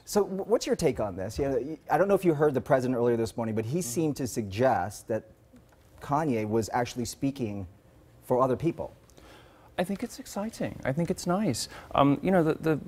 So what's your take on this? I don't know if you heard the president earlier this morning, but he seemed to suggest that Kanye was actually speaking for other people. I think it's exciting. I think it's nice. You know,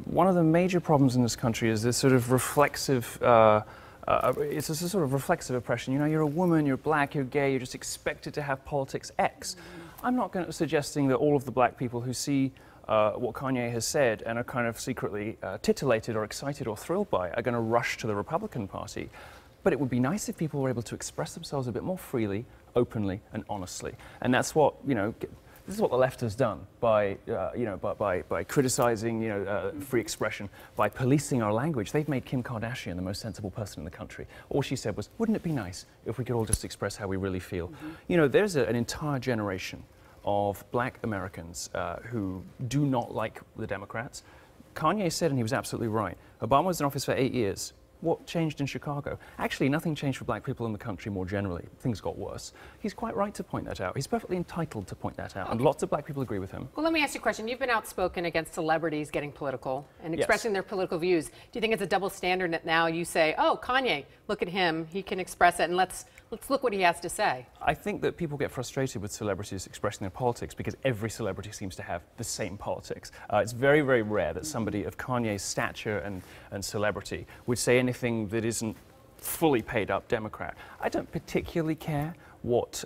one of the major problems in this country is this sort of reflexive, it's a sort of reflexive oppression. You know, you're a woman, you're black, you're gay, you're just expected to have politics X. I'm not suggesting that all of the black people who see what Kanye has said and are kind of secretly titillated or excited or thrilled by are going to rush to the Republican Party. But it would be nice if people were able to express themselves a bit more freely, openly, and honestly. And that's what, you know, this is what the left has done by, you know, by criticizing, you know, free expression, by policing our language. They've made Kim Kardashian the most sensible person in the country. All she said was, wouldn't it be nice if we could all just express how we really feel? You know, there's an entire generation of black Americans who do not like the Democrats. Kanye said, and he was absolutely right, Obama was in office for 8 years. What changed in Chicago? Actually, nothing changed for black people in the country more generally. Things got worse. He's quite right to point that out. He's perfectly entitled to point that out, and lots of black people agree with him. Well, let me ask you a question. You've been outspoken against celebrities getting political and expressing their political views. Do you think it's a double standard that now you say, oh, Kanye, look at him, he can express it, and let's look what he has to say? I think that people get frustrated with celebrities expressing their politics because every celebrity seems to have the same politics. It's very, very rare that somebody of Kanye's stature and celebrity would say anything that isn't fully paid up Democrat. I don't particularly care what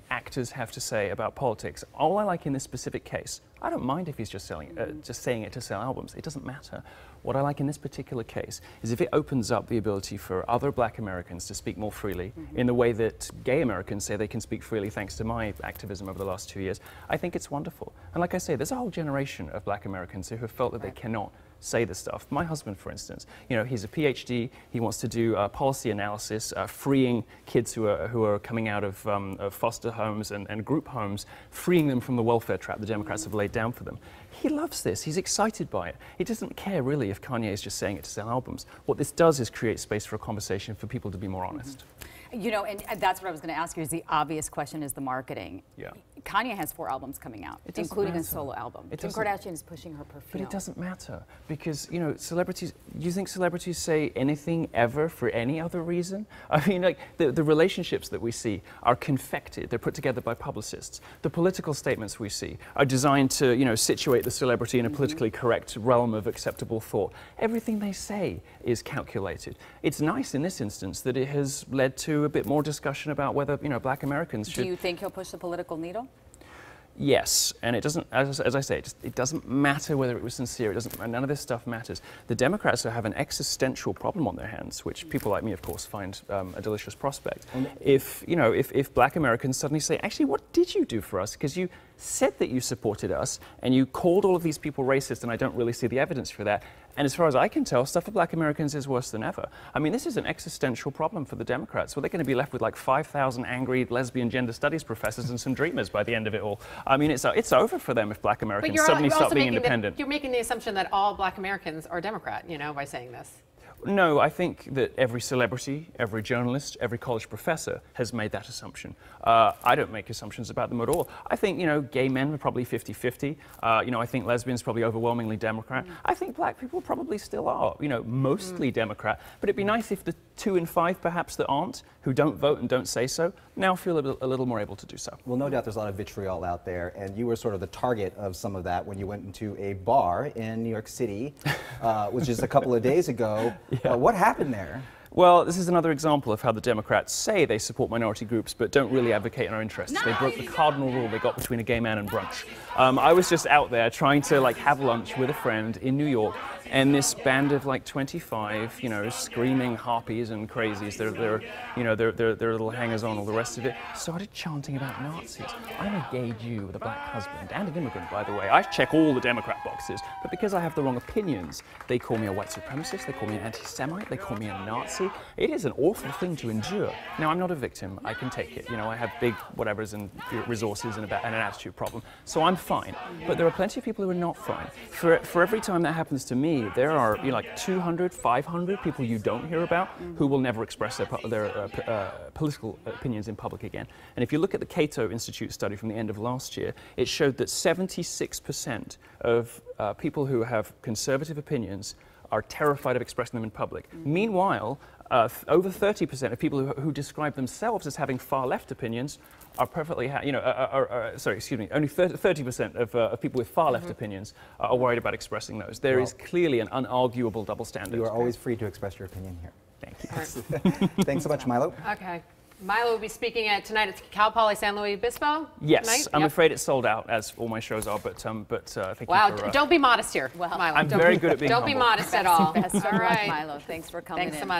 actors have to say about politics. All I like in this specific case, I don't mind if he's just saying it to sell albums. It doesn't matter. What I like in this particular case is if it opens up the ability for other black Americans to speak more freely in the way that gay Americans say they can speak freely thanks to my activism over the last 2 years, I think it's wonderful. And like I say, there's a whole generation of black Americans who have felt that they cannot say this stuff. My husband, for instance, you know, he's a PhD. He wants to do policy analysis, freeing kids who are coming out of foster homes and group homes, freeing them from the welfare trap the Democrats have laid down for them. He loves this. He's excited by it. He doesn't care really if Kanye is just saying it to sell albums. What this does is create space for a conversation for people to be more honest. You know, and that's what I was going to ask you, is the obvious question is the marketing. Yeah. Kanye has 4 albums coming out, including a solo album. Kim Kardashian is pushing her perfume. But it doesn't matter because, you know, celebrities, do you think celebrities say anything ever for any other reason? I mean, like, the relationships that we see are confected. They're put together by publicists. The political statements we see are designed to, you know, situate the celebrity in a politically correct realm of acceptable thought. Everything they say is calculated. It's nice in this instance that it has led to a bit more discussion about whether, you know, black Americans should... Do you think he'll push the political needle? Yes, and it doesn't, as I say, it doesn't matter whether it was sincere. It doesn't. None of this stuff matters. The Democrats have an existential problem on their hands, which people like me, of course, find a delicious prospect. If you know, if black Americans suddenly say, actually, what did you do for us? Because you said that you supported us, and you called all of these people racist, and I don't really see the evidence for that. And as far as I can tell, stuff for black Americans is worse than ever. I mean, this is an existential problem for the Democrats. Well, they're going to be left with like 5,000 angry lesbian gender studies professors and some dreamers by the end of it all. I mean, it's over for them if black Americans suddenly start being independent. You're making the assumption that all black Americans are Democrat, you know, by saying this. No, I think that every celebrity, every journalist, every college professor has made that assumption. I don't make assumptions about them at all. I think, you know, gay men are probably 50-50. You know, I think lesbians probably overwhelmingly Democrat. I think black people probably still are, you know, mostly Democrat. But it'd be nice if the 2 in 5 perhaps that aren't, who don't vote and don't say so, now feel a little more able to do so. Well, no doubt there's a lot of vitriol out there, and you were sort of the target of some of that when you went into a bar in New York City, which is a couple of days ago. Yeah. What happened there? Well, this is another example of how the Democrats say they support minority groups but don't really advocate in our interests. They broke the cardinal rule they got between a gay man and brunch. I was just out there trying to like have lunch with a friend in New York, and this band of like 25, you know, screaming harpies and crazies, they're little hangers-on, all the rest of it, started chanting about Nazis. I'm a gay Jew with a black husband and an immigrant, by the way. I check all the Democrat boxes, but because I have the wrong opinions, they call me a white supremacist, they call me an anti-Semite, they call me a Nazi. It is an awful thing to endure. Now, I'm not a victim. I can take it. You know, I have big whatevers and resources and an attitude problem, so I'm fine. But there are plenty of people who are not fine. For every time that happens to me, there are, you know, like 200, 500 people you don't hear about who will never express their political opinions in public again. And if you look at the Cato Institute study from the end of last year, it showed that 76% of people who have conservative opinions are terrified of expressing them in public. Meanwhile, over 30% of people who describe themselves as having far left opinions are perfectly, only 30% of people with far left opinions are worried about expressing those. There is clearly an unarguable double standard. You are always free to express your opinion here. Thank you. Right. Thanks so much, Milo. Okay. Milo will be speaking tonight at Cal Poly San Luis Obispo. Yes, tonight? I'm afraid it's sold out, as all my shows are. But thank wow, you for, don't be modest here, well, Milo. I'm very good at being Don't be humble. modest at all. Best of All luck, right. Milo. Thanks for coming Thanks in. so much.